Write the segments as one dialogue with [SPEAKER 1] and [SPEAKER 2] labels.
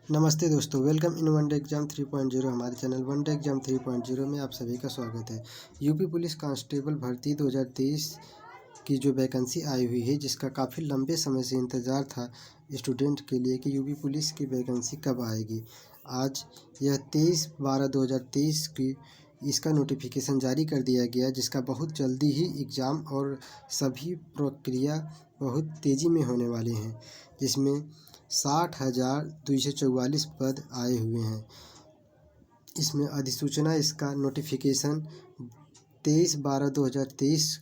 [SPEAKER 1] नमस्ते दोस्तों, welcome in one day exam 3.0। हमारे चैनल वन डे एग्जाम 3.0 में आप सभी का स्वागत है। यूपी पुलिस कांस्टेबल भर्ती 2023 की जो वैकेंसी आई हुई है, जिसका काफ़ी लंबे समय से इंतज़ार था स्टूडेंट के लिए कि यूपी पुलिस की वैकेंसी कब आएगी। आज यह 23/12/2023 की इसका नोटिफिकेशन जारी कर दिया गया, जिसका बहुत जल्दी ही एग्ज़ाम और सभी प्रक्रिया बहुत तेज़ी में होने वाले हैं, जिसमें 60,244 पद आए हुए हैं। इसमें अधिसूचना इसका नोटिफिकेशन 23/12/2023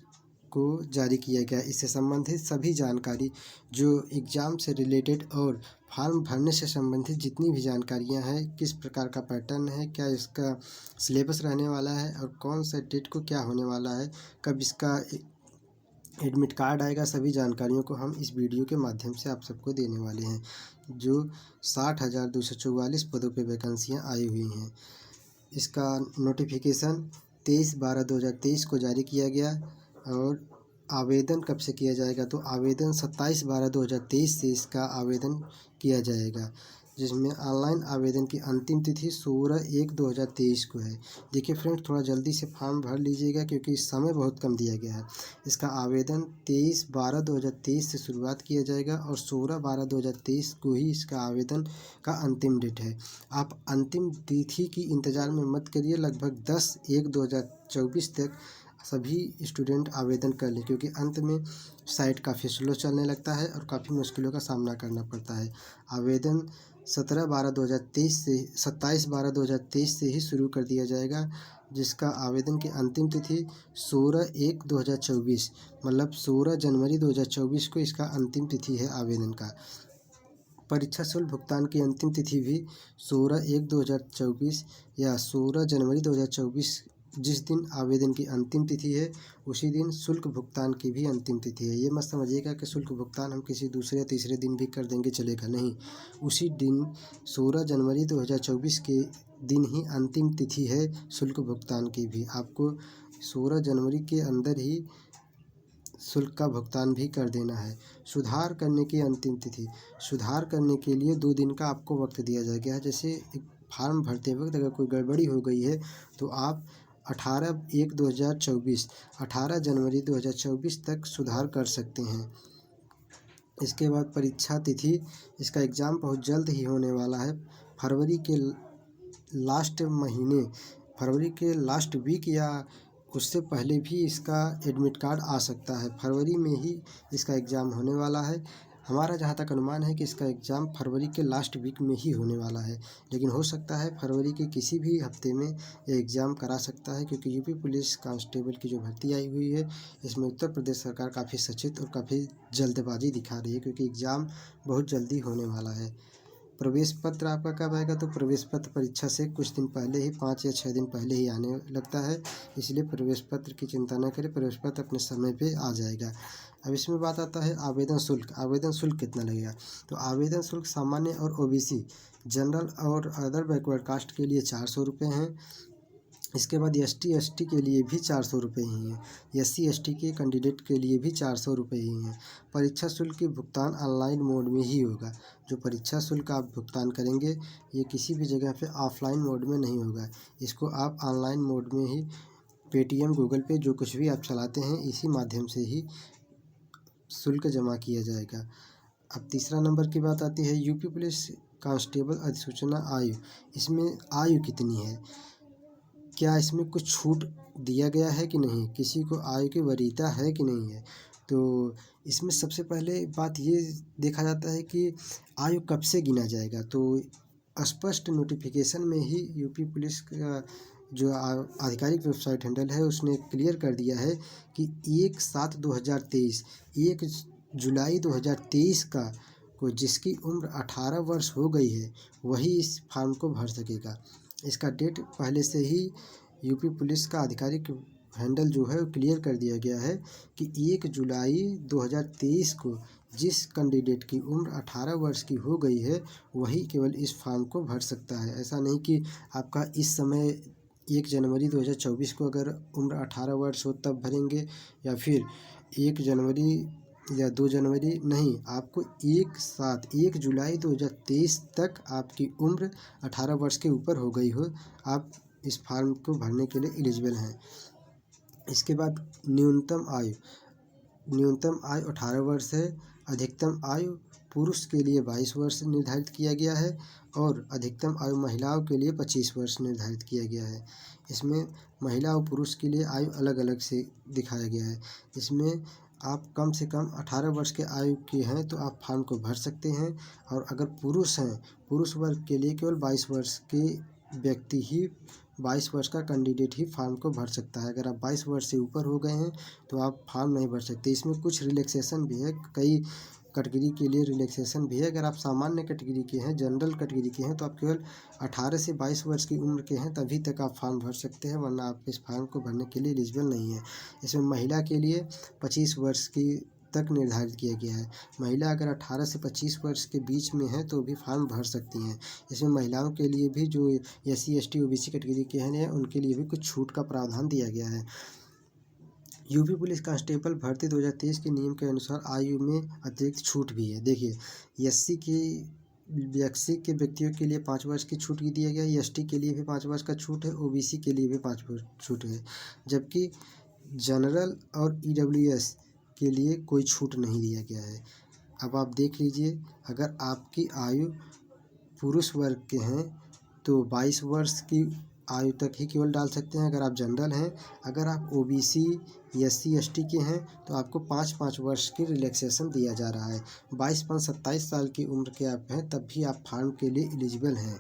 [SPEAKER 1] को जारी किया गया। इससे संबंधित सभी जानकारी जो एग्ज़ाम से रिलेटेड और फॉर्म भरने से संबंधित जितनी भी जानकारियां हैं, किस प्रकार का पैटर्न है, क्या इसका सिलेबस रहने वाला है और कौन सा डेट को क्या होने वाला है, कब इसका एडमिट कार्ड आएगा, सभी जानकारियों को हम इस वीडियो के माध्यम से आप सबको देने वाले हैं। जो 60,244 पदों पे वैकेंसियाँ आई हुई हैं, इसका नोटिफिकेशन 23/12/2023 को जारी किया गया। और आवेदन कब से किया जाएगा, तो आवेदन 27/12/2023 से इसका आवेदन किया जाएगा, जिसमें ऑनलाइन आवेदन की अंतिम तिथि 16/1/2023 को है। देखिए फ्रेंड्स, थोड़ा जल्दी से फॉर्म भर लीजिएगा क्योंकि समय बहुत कम दिया गया है। इसका आवेदन 23/12/2023 से शुरुआत किया जाएगा और 16/12/2023 को ही इसका आवेदन का अंतिम डेट है। आप अंतिम तिथि की इंतज़ार में मत करिए, लगभग 10/1/2024 तक सभी स्टूडेंट आवेदन कर लें, क्योंकि अंत में साइट काफ़ी स्लो चलने लगता है और काफ़ी मुश्किलों का सामना करना पड़ता है। आवेदन 27/12/2023 से ही शुरू कर दिया जाएगा, जिसका आवेदन की अंतिम तिथि 16/1/2024 मतलब 16 जनवरी 2024 को इसका अंतिम तिथि है आवेदन का। परीक्षा शुल्क भुगतान की अंतिम तिथि भी 16/1/2024 या 16 जनवरी 2024, जिस दिन आवेदन की अंतिम तिथि है उसी दिन शुल्क भुगतान की भी अंतिम तिथि है। ये मत समझिएगा कि शुल्क भुगतान हम किसी दूसरे या तीसरे दिन भी कर देंगे चलेगा, नहीं। उसी दिन 16 जनवरी 2024 के दिन ही अंतिम तिथि है शुल्क भुगतान की भी। आपको 16 जनवरी के अंदर ही शुल्क का भुगतान भी कर देना है। सुधार करने की अंतिम तिथि, सुधार करने के लिए 2 दिन का आपको वक्त दिया जाएगा। जैसे एक फॉर्म भरते वक्त अगर कोई गड़बड़ी हो गई है तो आप 18 जनवरी 2024 तक सुधार कर सकते हैं। इसके बाद परीक्षा तिथि, इसका एग्ज़ाम बहुत जल्द ही होने वाला है। फरवरी के लास्ट वीक या उससे पहले भी इसका एडमिट कार्ड आ सकता है। फरवरी में ही इसका एग्ज़ाम होने वाला है। हमारा जहाँ तक अनुमान है कि इसका एग्ज़ाम फरवरी के लास्ट वीक में ही होने वाला है, लेकिन हो सकता है फरवरी के किसी भी हफ्ते में ये एग्ज़ाम करा सकता है, क्योंकि यूपी पुलिस कांस्टेबल की जो भर्ती आई हुई है, इसमें उत्तर प्रदेश सरकार काफ़ी सचेत और काफ़ी जल्दबाजी दिखा रही है, क्योंकि एग्ज़ाम बहुत जल्दी होने वाला है। प्रवेश पत्र आपका कब आएगा, तो प्रवेश पत्र परीक्षा से कुछ दिन पहले ही 5 या 6 दिन पहले ही आने लगता है, इसलिए प्रवेश पत्र की चिंता न करें, प्रवेश पत्र अपने समय पे आ जाएगा। अब इसमें बात आता है आवेदन शुल्क। आवेदन शुल्क कितना लगेगा, तो आवेदन शुल्क सामान्य और ओबीसी, जनरल और अदर बैकवर्ड कास्ट के लिए 400 रुपये हैं। इसके बाद ST/ST के लिए भी 400 रुपये ही हैं। SC/ST के कैंडिडेट के लिए भी 400 रुपये ही हैं। परीक्षा शुल्क की भुगतान ऑनलाइन मोड में ही होगा। जो परीक्षा शुल्क आप भुगतान करेंगे, ये किसी भी जगह पे ऑफलाइन मोड में नहीं होगा। इसको आप ऑनलाइन मोड में ही पेटीएम, गूगल पे, जो कुछ भी आप चलाते हैं, इसी माध्यम से ही शुल्क जमा किया जाएगा। अब तीसरा नंबर की बात आती है यूपी पुलिस कांस्टेबल अधिसूचना आयु। इसमें आयु कितनी है, क्या इसमें कुछ छूट दिया गया है कि नहीं, किसी को आयु की वरीयता है कि नहीं है। तो इसमें सबसे पहले बात ये देखा जाता है कि आयु कब से गिना जाएगा। तो स्पष्ट नोटिफिकेशन में ही यूपी पुलिस का जो आधिकारिक वेबसाइट हैंडल है, उसने क्लियर कर दिया है कि 1/7/2023 1 जुलाई 2023 का को जिसकी उम्र 18 वर्ष हो गई है, वही इस फॉर्म को भर सकेगा। इसका डेट पहले से ही यूपी पुलिस का आधिकारिक हैंडल जो है वो क्लियर कर दिया गया है कि 1 जुलाई 2023 को जिस कैंडिडेट की उम्र 18 वर्ष की हो गई है, वही केवल इस फॉर्म को भर सकता है। ऐसा नहीं कि आपका इस समय 1 जनवरी 2024 को अगर उम्र 18 वर्ष हो तब भरेंगे, या फिर 1 जनवरी या 2 जनवरी नहीं, आपको एक साथ 1 जुलाई 2023 तक आपकी उम्र 18 वर्ष के ऊपर हो गई हो, आप इस फॉर्म को भरने के लिए एलिजिबल हैं। इसके बाद न्यूनतम आयु 18 वर्ष है। अधिकतम आयु पुरुष के लिए 22 वर्ष निर्धारित किया गया है और अधिकतम आयु महिलाओं के लिए 25 वर्ष निर्धारित किया गया है। इसमें महिला और पुरुष के लिए आयु अलग अलग से दिखाया गया है। इसमें आप कम से कम 18 वर्ष के आयु के हैं तो आप फॉर्म को भर सकते हैं, और अगर पुरुष हैं, पुरुष वर्ग के लिए केवल 22 वर्ष के व्यक्ति ही 22 वर्ष का कैंडिडेट ही फॉर्म को भर सकता है। अगर आप 22 वर्ष से ऊपर हो गए हैं तो आप फॉर्म नहीं भर सकते। इसमें कुछ रिलैक्सेशन भी है, कई कैटेगरी के लिए रिलैक्सेशन भी है। अगर आप सामान्य कैटेगरी के हैं, जनरल कैटेगरी के हैं, तो आप केवल 18 से 22 वर्ष की उम्र के हैं तभी तक आप फॉर्म भर सकते हैं, वरना आप इस फॉर्म को भरने के लिए एलिजिबल नहीं है। इसमें महिला के लिए 25 वर्ष की तक निर्धारित किया गया है। महिला अगर 18 से 25 वर्ष के बीच में है तो भी फॉर्म भर सकती हैं। इसमें महिलाओं के लिए भी जो SC ST OBC कैटेगरी के हैं उनके लिए भी कुछ छूट का प्रावधान दिया गया है। यूपी पुलिस कांस्टेबल भर्ती 2023 के नियम के अनुसार आयु में अतिरिक्त छूट भी है। देखिए, SC के व्यक्तियों के लिए 5 वर्ष की छूट दिया गया है, ST के लिए भी 5 वर्ष का छूट है, OBC के लिए भी 5 वर्ष छूट है, जबकि जनरल और EWS के लिए कोई छूट नहीं दिया गया है। अब आप देख लीजिए, अगर आपकी आयु पुरुष वर्ग के हैं तो 22 वर्ष की आयु तक ही केवल डाल सकते हैं। अगर आप जनरल हैं, अगर आप OBC SC ST के हैं तो आपको 5-5 वर्ष की रिलैक्सेशन दिया जा रहा है। 22-27 साल की उम्र के आप हैं तब भी आप फॉर्म के लिए एलिजिबल हैं,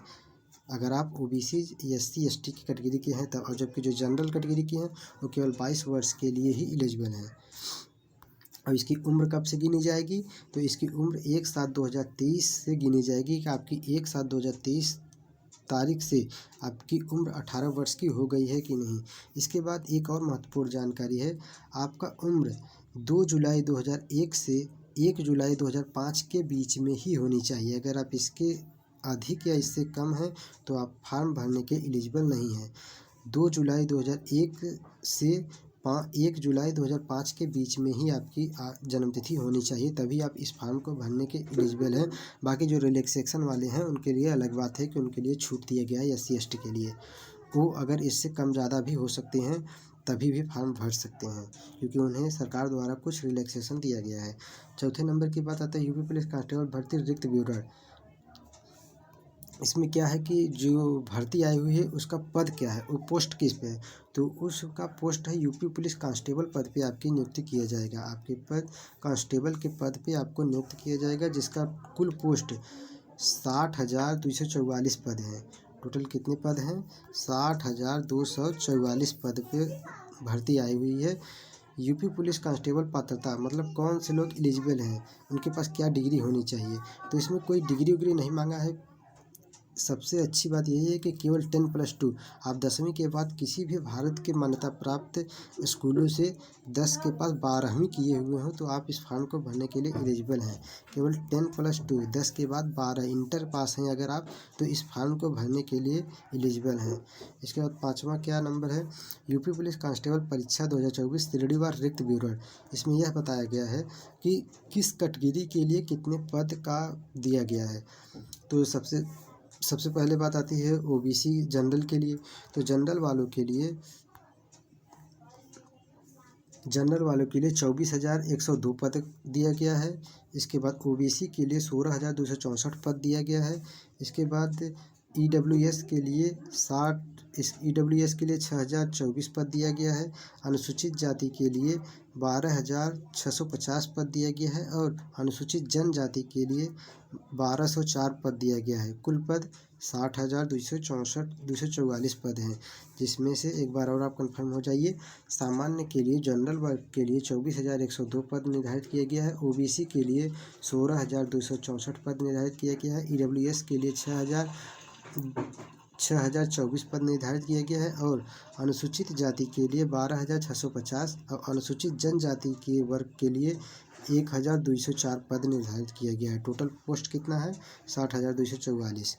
[SPEAKER 1] अगर आप OBC SC ST की कैटेगरी के हैं तब। और जबकि जो जनरल कैटेगरी के हैं वो केवल 22 वर्ष के लिए ही एलिजिबल हैं। और इसकी उम्र कब से गिनी जाएगी, तो इसकी उम्र 1/7/2023 से गिनी जाएगी कि आपकी 1/7/2023 तारीख से आपकी उम्र 18 वर्ष की हो गई है कि नहीं। इसके बाद एक और महत्वपूर्ण जानकारी है, आपका उम्र 2 जुलाई 2001 से 1 जुलाई 2005 के बीच में ही होनी चाहिए। अगर आप इसके अधिक या इससे कम हैं तो आप फॉर्म भरने के एलिजिबल नहीं हैं। 2 जुलाई 2001 से 1 जुलाई 2005 के बीच में ही आपकी जन्मतिथि होनी चाहिए, तभी आप इस फॉर्म को भरने के एलिजिबल हैं। बाकी जो रिलैक्सेशन वाले हैं उनके लिए अलग बात है कि उनके लिए छूट दिया गया है। SC ST के लिए वो अगर इससे कम ज़्यादा भी हो सकते हैं तभी भी फॉर्म भर सकते हैं, क्योंकि उन्हें सरकार द्वारा कुछ रिलैक्सेशन दिया गया है। चौथे नंबर की बात आता है यूपी पुलिस कांस्टेबल भर्ती रिक्त ब्यूरो। इसमें क्या है कि जो भर्ती आई हुई है उसका पद क्या है, वो पोस्ट किस पे है, तो उसका पोस्ट है यूपी पुलिस कांस्टेबल पद पे आपकी नियुक्ति किया जाएगा। आपके पद कांस्टेबल के पद पे आपको नियुक्त किया जाएगा, जिसका कुल पोस्ट 60,244 पद हैं। टोटल कितने पद हैं, 60,244 पद पे भर्ती आई हुई है। यूपी पुलिस कांस्टेबल पात्रता मतलब कौन से लोग एलिजिबल हैं, उनके पास क्या डिग्री होनी चाहिए, तो इसमें कोई डिग्री उग्री नहीं मांगा है। सबसे अच्छी बात यही है कि केवल 10+2 आप 10वीं के बाद किसी भी भारत के मान्यता प्राप्त स्कूलों से 10 के पास 12वीं किए हुए हो तो आप इस फॉर्म को भरने के लिए एलिजिबल हैं। केवल 10+2 10 के बाद 12 इंटर पास हैं अगर आप, तो इस फॉर्म को भरने के लिए एलिजिबल हैं। इसके बाद 5वां क्या नंबर है, यूपी पुलिस कांस्टेबल परीक्षा 2024 श्रेणीवार रिक्त विवरण। इसमें यह बताया गया है कि किस कैटेगरी के लिए कितने पद का दिया गया है। तो सबसे पहले बात आती है OBC जनरल के लिए, तो जनरल वालों के लिए 24,102 पद दिया गया है। इसके बाद OBC के लिए 16,264 पद दिया गया है। इसके बाद EWS के लिए 6,024 पद दिया गया है। अनुसूचित जाति के लिए 12,650 पद दिया गया है और अनुसूचित जनजाति के लिए 1,204 पद दिया गया है। कुल पद 60,244 पद हैं, जिसमें से एक बार और आप कंफर्म हो जाइए। सामान्य के लिए जनरल वर्ग के लिए 24,102 पद निर्धारित किया गया है। OBC के लिए 16,264 पद निर्धारित किया गया है। EWS के लिए 6,024 पद निर्धारित किया गया है और अनुसूचित जाति के लिए 12,650 और अनुसूचित जनजाति के वर्ग के लिए 1,204 पद निर्धारित किया गया है। टोटल पोस्ट कितना है, 60,244।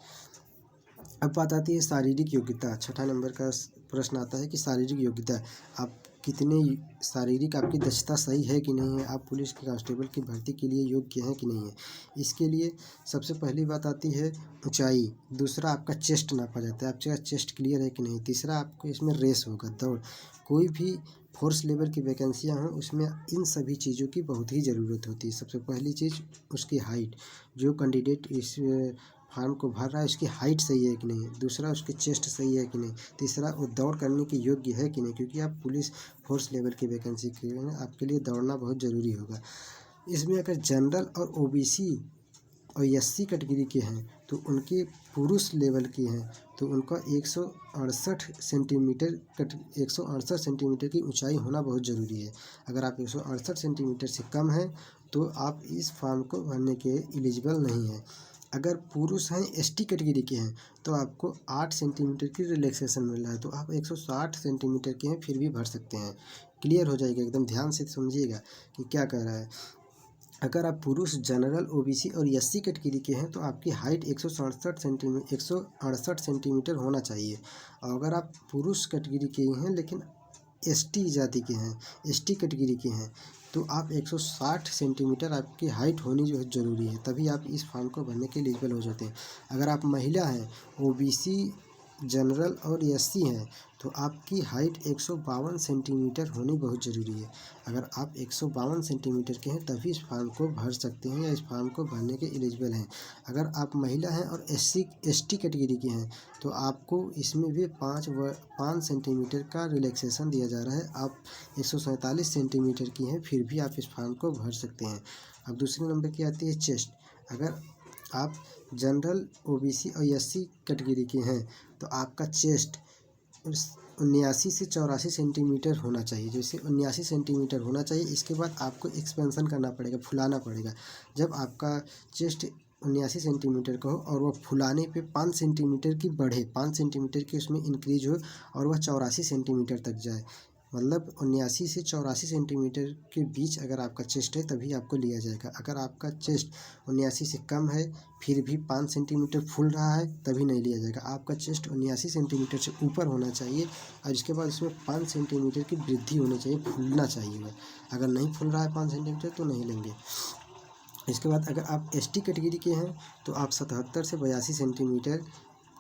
[SPEAKER 1] अब बात आती है शारीरिक योग्यता। छठा नंबर का प्रश्न आता है कि शारीरिक योग्यता आप कितने शारीरिक आपकी दक्षता सही है कि नहीं है, आप पुलिस के कांस्टेबल की भर्ती के लिए योग्य हैं कि नहीं है। इसके लिए सबसे पहली बात आती है ऊंचाई, दूसरा आपका चेस्ट नापा जाता है, आपका चेस्ट क्लियर है कि नहीं, तीसरा आपको इसमें रेस होगा, दौड़। कोई भी फोर्स लेवल की वैकेंसियाँ हों उसमें इन सभी चीज़ों की बहुत ही ज़रूरत होती है। सबसे पहली चीज़ उसकी हाइट, जो कैंडिडेट इस फॉर्म को भर रहा है उसकी हाइट सही है कि नहीं, दूसरा उसकी चेस्ट सही है कि नहीं, तीसरा वो दौड़ करने के योग्य है कि नहीं, क्योंकि आप पुलिस फोर्स लेवल की वैकेंसी के लिए आपके लिए दौड़ना बहुत ज़रूरी होगा। इसमें अगर जनरल और ओबीसी और एससी कैटेगरी के हैं तो उनके पुरुष लेवल के हैं तो उनका 168 सेंटीमीटर की ऊंचाई होना बहुत ज़रूरी है। अगर आप 168 सेंटीमीटर से कम हैं तो आप इस फॉर्म को भरने के एलिजिबल नहीं हैं। अगर पुरुष हैं एसटी कैटेगरी के हैं तो आपको 8 सेंटीमीटर की रिलैक्सेशन मिल रहा है, तो आप 160 सेंटीमीटर के हैं फिर भी भर सकते हैं। क्लियर हो जाएगा, एकदम ध्यान से समझिएगा कि क्या कह रहा है। अगर आप पुरुष जनरल ओबीसी और एससी कैटेगरी के हैं तो आपकी हाइट 168 सेंटीमीटर होना चाहिए। और अगर आप पुरुष कैटेगरी के हैं लेकिन एसटी जाति के हैं, एसटी कैटेगरी के हैं, तो आप 160 सेंटीमीटर आपकी हाइट होनी जो है ज़रूरी है, तभी आप इस फॉर्म को भरने के एलिजिबल हो जाते हैं। अगर आप महिला हैं, ओबीसी, जनरल और एससी हैं तो आपकी हाइट 152 सेंटीमीटर होनी बहुत ज़रूरी है। अगर आप 152 सेंटीमीटर के हैं तभी इस फॉर्म को भर सकते हैं या इस फॉर्म को भरने के एलिजिबल हैं। अगर आप महिला हैं और एसटी कैटेगरी के हैं तो आपको इसमें भी 5 सेंटीमीटर का रिलैक्सेशन दिया जा रहा है। आप 147 सेंटीमीटर की हैं फिर भी आप इस फॉर्म को भर सकते हैं। अब दूसरे नंबर की आती है चेस्ट। अगर आप जनरल, ओबीसी और एससी कैटेगरी के हैं तो आपका चेस्ट 79 से 84 सेंटीमीटर होना चाहिए। जैसे 79 सेंटीमीटर होना चाहिए, इसके बाद आपको एक्सपेंशन करना पड़ेगा, फुलाना पड़ेगा। जब आपका चेस्ट 79 सेंटीमीटर का हो और वह फुलाने पे 5 सेंटीमीटर की बढ़े, 5 सेंटीमीटर की उसमें इंक्रीज हो और वह 84 सेंटीमीटर तक जाए, मतलब 79 से 84 सेंटीमीटर के बीच अगर आपका चेस्ट है तभी आपको लिया जाएगा। अगर आपका चेस्ट 79 से कम है फिर भी 5 सेंटीमीटर फूल रहा है तभी नहीं लिया जाएगा। आपका चेस्ट 79 सेंटीमीटर से ऊपर होना चाहिए और इसके बाद इसमें 5 सेंटीमीटर की वृद्धि होनी चाहिए, फूलना चाहिए वह। अगर नहीं फूल रहा है 5 सेंटीमीटर तो नहीं लेंगे। इसके बाद अगर आप एसटी कैटेगरी के हैं तो आप 77 से 82 सेंटीमीटर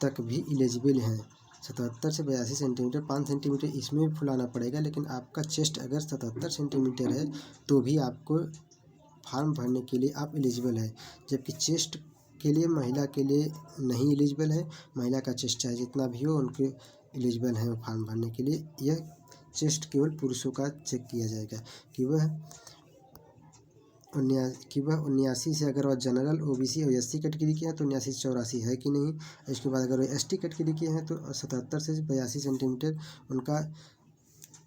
[SPEAKER 1] तक भी एलिजिबल हैं। 77 से 82 सेंटीमीटर, 5 सेंटीमीटर इसमें भी फुलाना पड़ेगा, लेकिन आपका चेस्ट अगर 77 सेंटीमीटर है तो भी आपको फॉर्म भरने के लिए आप एलिजिबल है। जबकि चेस्ट के लिए महिला के लिए नहीं एलिजिबल है, महिला का चेस्ट चाहे जितना भी हो उनके एलिजिबल हैं फॉर्म भरने के लिए। यह चेस्ट केवल पुरुषों का चेक किया जाएगा कि वह 79 से, अगर वह जनरल, ओबीसी और एससी कैटेगरी के हैं तो 79 से 84 है कि नहीं। इसके बाद अगर वो एसटी कैटेगरी के हैं तो 77 से 82 सेंटीमीटर उनका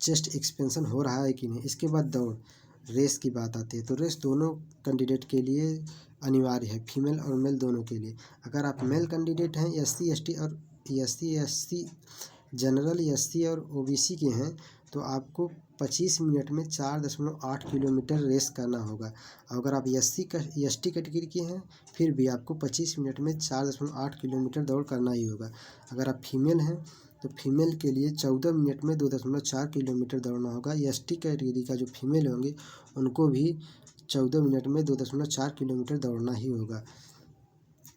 [SPEAKER 1] चेस्ट एक्सपेंशन हो रहा है कि नहीं। इसके बाद दौड़, रेस की बात आती है तो रेस दोनों कैंडिडेट के लिए अनिवार्य है, फीमेल और मेल दोनों के लिए। अगर आप मेल कैंडिडेट हैं, एससी जनरल, एससी और ओबीसी के हैं तो आपको 25 मिनट में 4.8 किलोमीटर रेस करना होगा। अगर आप एसटी कैटेगरी के हैं फिर भी आपको 25 मिनट में 4.8 किलोमीटर दौड़ करना ही होगा। अगर आप फीमेल हैं तो फीमेल के लिए 14 मिनट में 2.4 किलोमीटर दौड़ना होगा। एसटी कैटेगरी का जो फीमेल होंगे उनको भी 14 मिनट में 2.4 किलोमीटर दौड़ना ही होगा।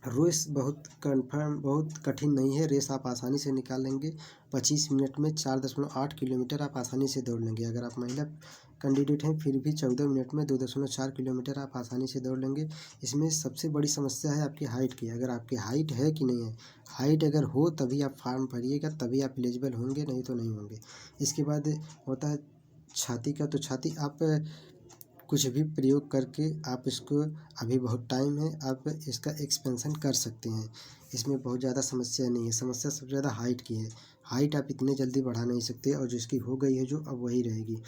[SPEAKER 1] रेस बहुत कठिन नहीं है, रेस आप आसानी से निकाल लेंगे। 25 मिनट में 4.8 किलोमीटर आप आसानी से दौड़ लेंगे। अगर आप महिला कैंडिडेट हैं फिर भी 14 मिनट में 2.4 किलोमीटर आप आसानी से दौड़ लेंगे। इसमें सबसे बड़ी समस्या है आपकी हाइट की। अगर आपकी हाइट है कि नहीं है, हाइट अगर हो तभी आप फॉर्म भरिएगा, तभी आप एलिजिबल होंगे, नहीं तो नहीं होंगे। इसके बाद होता है छाती का, तो छाती आप कुछ भी प्रयोग करके आप इसको, अभी बहुत टाइम है, आप इसका एक्सपेंशन कर सकते हैं। इसमें बहुत ज़्यादा समस्या नहीं है, समस्या सबसे ज़्यादा हाइट की है। हाइट आप इतने जल्दी बढ़ा नहीं सकते और जिसकी हो गई है जो, अब वही रहेगी।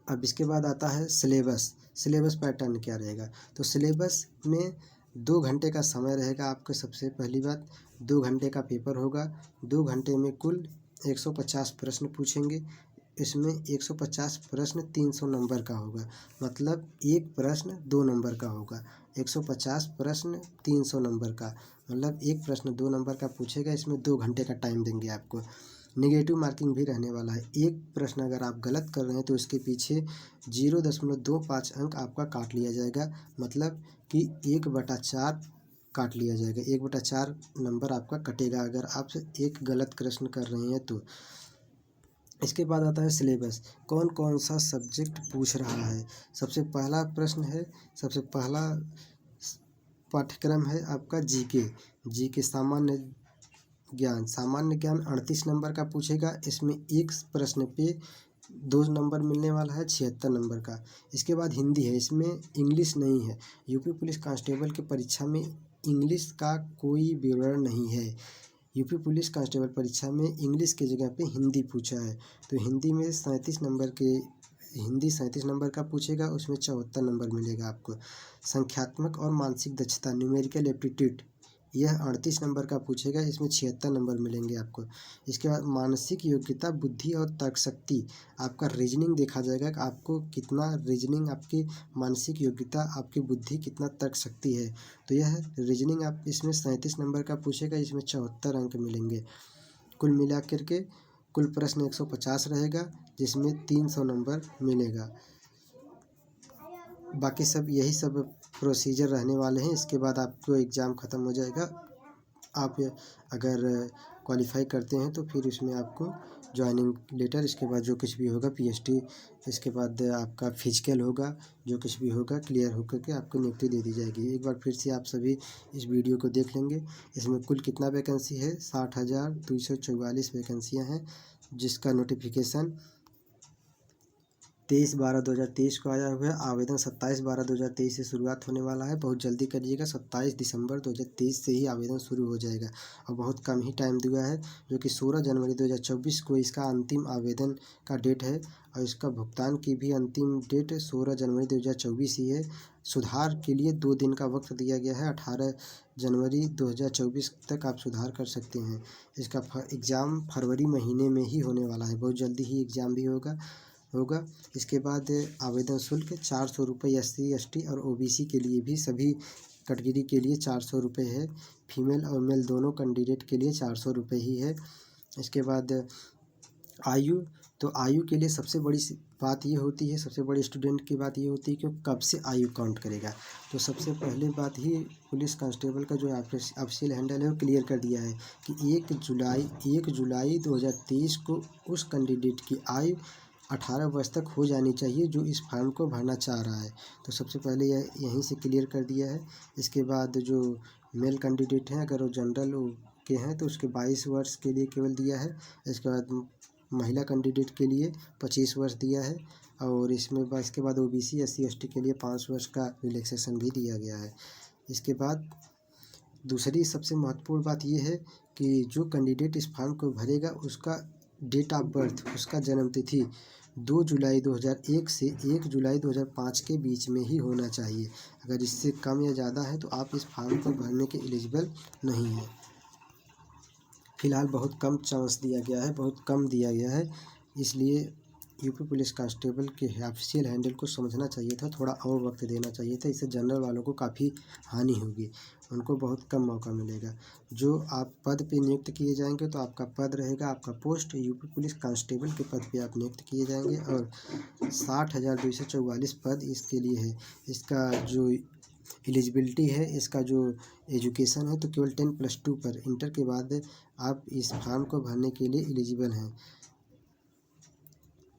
[SPEAKER 1] अब इसके बाद आता है सिलेबस पैटर्न क्या रहेगा। तो सिलेबस में 2 घंटे का समय रहेगा आपका। सबसे पहली बात, 2 घंटे का पेपर होगा। 2 घंटे में कुल 150 प्रश्न पूछेंगे। इसमें 150 प्रश्न 300 नंबर का होगा, मतलब एक प्रश्न 2 नंबर का होगा। 150 प्रश्न 300 नंबर का, मतलब एक प्रश्न 2 नंबर का पूछेगा। इसमें 2 घंटे का टाइम देंगे आपको। नेगेटिव मार्किंग भी रहने वाला है। एक प्रश्न अगर आप गलत कर रहे हैं तो इसके पीछे 0.25 अंक आपका काट लिया जाएगा, मतलब कि 1/4 काट लिया जाएगा। 1/4 नंबर आपका कटेगा अगर आप एक गलत प्रश्न कर रहे हैं तो। इसके बाद आता है सिलेबस, कौन कौन सा सब्जेक्ट पूछ रहा है। सबसे पहला प्रश्न है, सबसे पहला पाठ्यक्रम है आपका जीके सामान्य ज्ञान 38 नंबर का पूछेगा। इसमें एक प्रश्न पे 2 नंबर मिलने वाला है, 76 नंबर का। इसके बाद हिंदी है, इसमें इंग्लिश नहीं है। यूपी पुलिस कांस्टेबल की परीक्षा में इंग्लिश का कोई विवरण नहीं है। यूपी पुलिस कांस्टेबल परीक्षा में इंग्लिश की जगह पे हिंदी पूछा है, तो हिंदी 37 नंबर का पूछेगा, उसमें 74 नंबर मिलेगा आपको। संख्यात्मक और मानसिक दक्षता न्यूमेरिकल एप्टीट्यूड, यह 38 नंबर का पूछेगा, इसमें 76 नंबर मिलेंगे आपको। इसके बाद मानसिक योग्यता, बुद्धि और तर्क शक्ति, आपका रीजनिंग देखा जाएगा कि आपको कितना रीजनिंग, आपकी मानसिक योग्यता, आपकी बुद्धि कितना तर्क शक्ति है। तो यह रीजनिंग आप इसमें 37 नंबर का पूछेगा, इसमें 74 अंक मिलेंगे। कुल मिलाकर के कुल प्रश्न 150 रहेगा, जिसमें 300 नंबर मिलेगा। बाकी सब यही सब प्रोसीजर रहने वाले हैं। इसके बाद आपको एग्ज़ाम ख़त्म हो जाएगा। आप अगर क्वालिफाई करते हैं तो फिर इसमें आपको जॉइनिंग लेटर, इसके बाद जो कुछ भी होगा पीएचडी, इसके बाद आपका फिजिकल होगा, जो कुछ भी होगा क्लियर होकर के आपको नियुक्ति दे दी जाएगी। एक बार फिर से आप सभी इस वीडियो को देख लेंगे। इसमें कुल कितना वैकेंसी है, 60,244 वैकेंसियाँ हैं, जिसका नोटिफिकेशन 23/12/2023 को आया हुआ है। आवेदन 27/12/2023 से शुरुआत होने वाला है, बहुत जल्दी करिएगा। 27 दिसंबर 2023 से ही आवेदन शुरू हो जाएगा और बहुत कम ही टाइम दिया है, जो कि 16 जनवरी 2024 को इसका अंतिम आवेदन का डेट है और इसका भुगतान की भी अंतिम डेट 16 जनवरी 2024 ही है। सुधार के लिए 2 दिन का वक्त दिया गया है, 18 जनवरी 2024 तक आप सुधार कर सकते हैं। इसका एग्ज़ाम फरवरी महीने में ही होने वाला है, बहुत जल्दी ही एग्ज़ाम भी होगा। इसके बाद आवेदन शुल्क 400 रुपये SC/ST और OBC के लिए भी, सभी कैटेगरी के लिए 400 रुपये है। फीमेल और मेल दोनों कैंडिडेट के लिए 400 रुपये ही है। इसके बाद आयु, तो आयु के लिए सबसे बड़ी बात ये होती है, सबसे बड़ी स्टूडेंट की बात ये होती है कि कब से आयु काउंट करेगा। तो सबसे पहले बात ही पुलिस कांस्टेबल का जो ऑफिशियल हैंडल है वो क्लियर कर दिया है कि 1 जुलाई 2023 को उस कैंडिडेट की आयु 18 वर्ष तक हो जानी चाहिए जो इस फॉर्म को भरना चाह रहा है। तो सबसे पहले यहीं से क्लियर कर दिया है। इसके बाद जो मेल कैंडिडेट हैं, अगर वो जनरल के हैं तो उसके 22 वर्ष के लिए केवल दिया है। इसके बाद महिला कैंडिडेट के लिए 25 वर्ष दिया है और इसके बाद OBC SC/ST के लिए 5 वर्ष का रिलैक्सेशन भी दिया गया है। इसके बाद दूसरी सबसे महत्वपूर्ण बात यह है कि जो कैंडिडेट इस फॉर्म को भरेगा उसका डेट ऑफ बर्थ, उसका जन्म तिथि 2 जुलाई 2001 से 1 जुलाई 2005 के बीच में ही होना चाहिए। अगर इससे कम या ज़्यादा है तो आप इस फॉर्म को भरने के एलिजिबल नहीं हैं। फ़िलहाल बहुत कम चांस दिया गया है, बहुत कम दिया गया है, इसलिए यूपी पुलिस कांस्टेबल के ऑफिशियल हैंडल को समझना चाहिए था, थोड़ा और वक्त देना चाहिए था। इससे जनरल वालों को काफ़ी हानि होगी, उनको बहुत कम मौका मिलेगा। जो आप पद पे नियुक्त किए जाएंगे तो आपका पद रहेगा, आपका पोस्ट यूपी पुलिस कांस्टेबल के पद पे आप नियुक्त किए जाएंगे और 60,244 पद इसके लिए है। इसका जो एलिजिबिलिटी है, इसका जो एजुकेशन है तो केवल 10+2 पर, इंटर के बाद आप इस फॉर्म को भरने के लिए एलिजिबल हैं।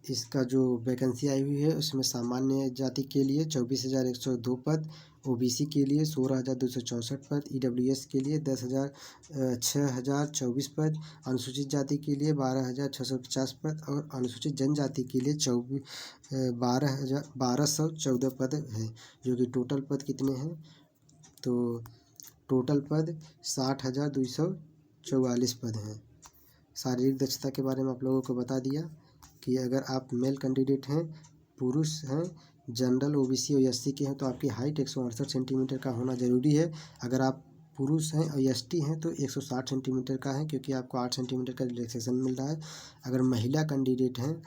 [SPEAKER 1] इसका जो वैकेंसी आई हुई है उसमें सामान्य जाति के लिए 24,102 पद, OBC के लिए 16,264 पद, EWS के लिए 6,024 पद, अनुसूचित जाति के लिए 12,650 पद और अनुसूचित जनजाति के लिए 12,14 पद हैं। जो कि टोटल पद कितने हैं, तो टोटल पद 60,244 पद हैं। शारीरिक दक्षता के बारे में आप लोगों को बता दिया कि अगर आप मेल कैंडिडेट हैं, पुरुष हैं, जनरल OBC और SC के हैं तो आपकी हाइट 168 सेंटीमीटर का होना ज़रूरी है। अगर आप पुरुष हैं और ST हैं तो 160 सेंटीमीटर का है, क्योंकि आपको 8 सेंटीमीटर का रिलैक्सेशन मिल रहा है। अगर महिला कैंडिडेट हैं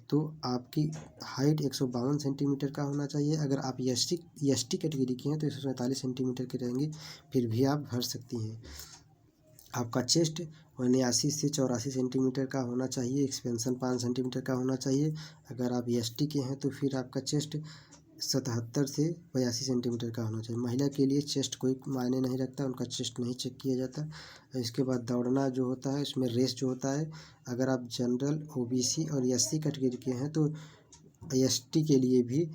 [SPEAKER 1] तो आपकी हाइट 152 सेंटीमीटर का होना चाहिए। अगर आप ST कैटेगरी की हैं तो 147 सेंटीमीटर के रहेंगे, फिर भी आप भर सकती हैं। आपका चेस्ट 89 से 84 सेंटीमीटर का होना चाहिए, एक्सपेंशन 5 सेंटीमीटर का होना चाहिए। अगर आप एसटी के हैं तो फिर आपका चेस्ट 77 से 82 सेंटीमीटर का होना चाहिए। महिला के लिए चेस्ट कोई मायने नहीं रखता, उनका चेस्ट नहीं चेक किया जाता। इसके बाद दौड़ना जो होता है इसमें रेस जो होता है, अगर आप जनरल, ओबीसी और एससी कैटेगरी के हैं तो एसटी के लिए भी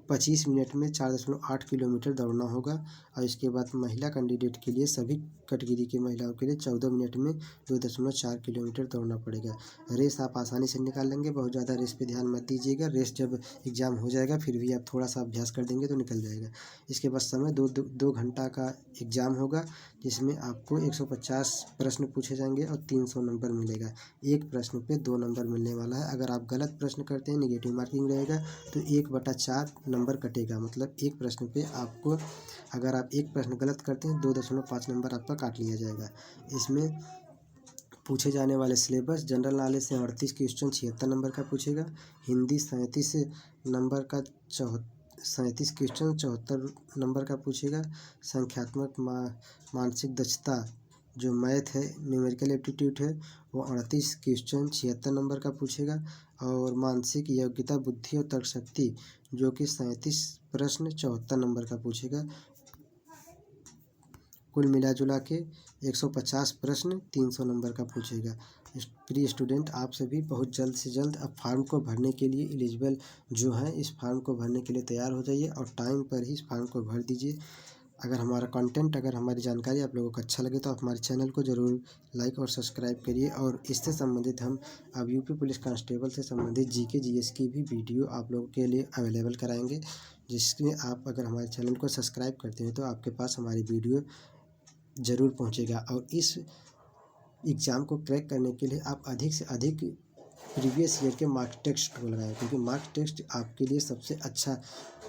[SPEAKER 1] 25 मिनट में 4.8 किलोमीटर दौड़ना होगा। और इसके बाद महिला कैंडिडेट के लिए, सभी कैटेगरी की महिलाओं के लिए 14 मिनट में 2.4 किलोमीटर दौड़ना पड़ेगा। रेस आप आसानी से निकाल लेंगे, बहुत ज़्यादा रेस पे ध्यान मत दीजिएगा। रेस जब एग्ज़ाम हो जाएगा फिर भी आप थोड़ा सा अभ्यास कर देंगे तो निकल जाएगा। इसके बाद समय 2 घंटा का एग्ज़ाम होगा, जिसमें आपको 150 प्रश्न पूछे जाएंगे और 300 नंबर मिलेगा। एक प्रश्न पे 2 नंबर मिलने वाला है। अगर आप गलत प्रश्न करते हैं, निगेटिव मार्किंग रहेगा तो 1/4 नंबर कटेगा। मतलब एक प्रश्न पे आपको, अगर आप एक प्रश्न गलत करते हैं 2.5 नंबर आपका काट लिया जाएगा। इसमें पूछे जाने वाले सिलेबस, जनरल नॉलेज से 38 क्वेश्चन 76 नंबर का पूछेगा। हिंदी 37 नंबर का 37 क्वेश्चन 74 नंबर का पूछेगा। संख्यात्मक मानसिक दक्षता जो मैथ है, न्यूमेरिकल एप्टीट्यूड है, वो 38 क्वेश्चन 76 नंबर का पूछेगा। और मानसिक योग्यता, बुद्धि और तर्क शक्ति जो कि 37 प्रश्न 74 नंबर का पूछेगा। कुल मिला जुला के 150 प्रश्न 300 नंबर का पूछेगा। प्रिय स्टूडेंट, आप सभी बहुत जल्द से जल्द अब फॉर्म को भरने के लिए एलिजिबल जो हैं, इस फॉर्म को भरने के लिए तैयार हो जाइए और टाइम पर ही इस फॉर्म को भर दीजिए। अगर हमारा कंटेंट, अगर हमारी जानकारी आप लोगों को अच्छा लगे तो आप हमारे चैनल को ज़रूर लाइक और सब्सक्राइब करिए। और इससे संबंधित हम अब यूपी पुलिस कांस्टेबल से संबंधित जीके जीएस की भी वीडियो आप लोगों के लिए अवेलेबल कराएंगे, जिसमें आप अगर हमारे चैनल को सब्सक्राइब करते हैं तो आपके पास हमारी वीडियो ज़रूर पहुंचेगा। और इस एग्ज़ाम को क्रैक करने के लिए आप अधिक से अधिक प्रीवियस ईयर के मार्क टेस्ट को लगाएं, क्योंकि मार्क टेस्ट आपके लिए सबसे अच्छा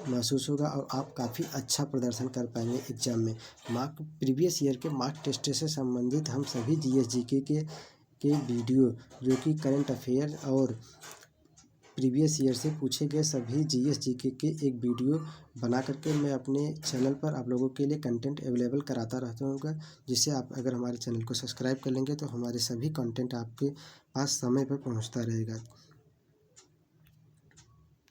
[SPEAKER 1] महसूस होगा और आप काफ़ी अच्छा प्रदर्शन कर पाएंगे एग्ज़ाम में। प्रीवियस ईयर के मार्क टेस्ट से संबंधित हम सभी जीएस जीके के वीडियो, जो कि करंट अफेयर और प्रीवियस ईयर से पूछे गए सभी जीएस जीके के एक वीडियो बना करके मैं अपने चैनल पर आप लोगों के लिए कंटेंट अवेलेबल कराता रहता हूँ, जिससे आप अगर हमारे चैनल को सब्सक्राइब कर लेंगे तो हमारे सभी कंटेंट आपके पास समय पर पहुँचता रहेगा।